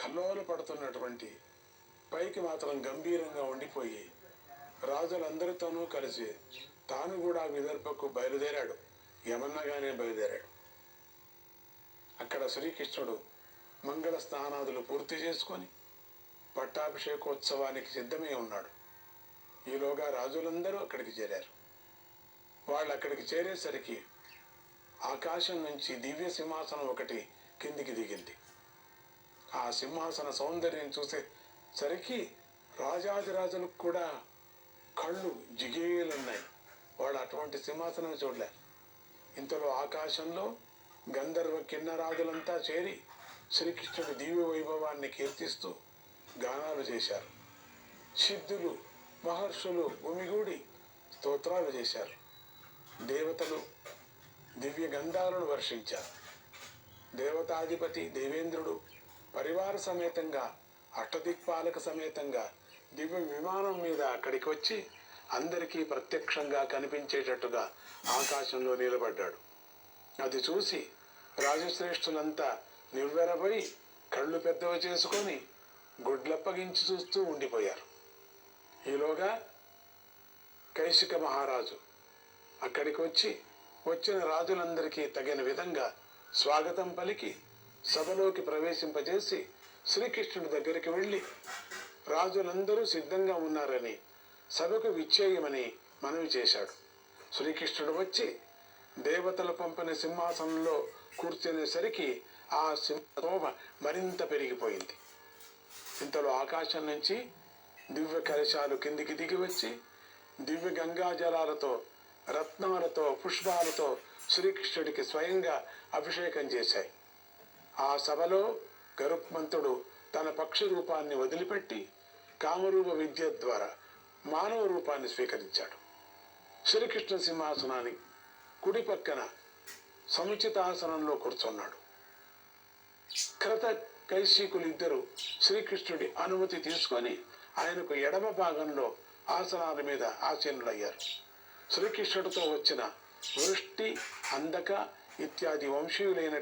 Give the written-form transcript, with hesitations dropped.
కల్లోల పడుతున్నటువంటి, పైకి మాత్రం గంభీరంగా ఉండిపోయి రాజులందరితోనూ కలిసి తాను కూడా విదర్భకు బయలుదేరాడు. యమన్నగానే బయలుదేరాడు. అక్కడ శ్రీకృష్ణుడు మంగళ స్నానాదులు పూర్తి చేసుకొని పట్టాభిషేకోత్సవానికి సిద్ధమై ఉన్నాడు. ఈలోగా రాజులందరూ అక్కడికి చేరారు. వాళ్ళు అక్కడికి చేరేసరికి ఆకాశం నుంచి దివ్య సింహాసనం ఒకటి కిందికి దిగింది. ఆ సింహాసన సౌందర్యం చూసేసరికి రాజాదిరాజులకు కూడా కళ్ళు జిగేలున్నాయి. వాళ్ళు అటువంటి సింహాసనం చూడలేరు. ఇంతలో ఆకాశంలో గంధర్వ కిన్నరాజులంతా చేరి శ్రీకృష్ణుడి దివ్య వైభవాన్ని కీర్తిస్తూ గానాలు చేశారు. సిద్ధులు మహర్షులు భూమిగూడి స్తోత్రాలు చేశారు. దేవతలు దివ్య గంధాలను వర్షించారు. దేవతాధిపతి దేవేంద్రుడు పరివార సమేతంగా అష్టదిక్పాలక సమేతంగా దివ్య విమానం మీద అక్కడికి వచ్చి అందరికీ ప్రత్యక్షంగా కనిపించేటట్టుగా ఆకాశంలో నిలబడ్డాడు. అది చూసి రాజశ్రేష్ఠులంతా నివ్వెరపోయి కళ్ళు పెద్దవి చేసుకొని గుడ్లప్పగించి చూస్తూ ఉండిపోయారు. ఈలోగా కైశిక మహారాజు అక్కడికి వచ్చిన రాజులందరికీ తగిన విధంగా స్వాగతం పలికి సభలోకి ప్రవేశింపజేసి శ్రీకృష్ణుడి దగ్గరికి వెళ్ళి రాజులందరూ సిద్ధంగా ఉన్నారని సభకు విచ్చేయమని మనవి చేశాడు. శ్రీకృష్ణుడు వచ్చి దేవతలు పంపిన సింహాసనంలో కూర్చునేసరికి ఆ సింహశోభ మరింత పెరిగిపోయింది. ఇంతలో ఆకాశం నుంచి దివ్య కలశాలు కిందికి దిగి వచ్చి దివ్య గంగా జలాలతో రత్నాలతో పుష్పాలతో శ్రీకృష్ణుడికి స్వయంగా అభిషేకం చేశాయి. ఆ సభలో గరుత్మంతుడు తన పక్షి రూపాన్ని వదిలిపెట్టి కామరూప విద్య ద్వారా మానవ రూపాన్ని స్వీకరించాడు. శ్రీకృష్ణ సింహాసనాన్ని కుడి పక్కన సముచితాసనంలో కూర్చున్నాడు. క్రత కైశికులిద్దరూ శ్రీకృష్ణుడి అనుమతి తీసుకొని ఆయనకు ఎడమ భాగంలో ఆసనాల మీద ఆసీనులయ్యారు. శ్రీకృష్ణుడితో వచ్చిన వృష్టి అంధక ఇత్యాది వంశీయులైన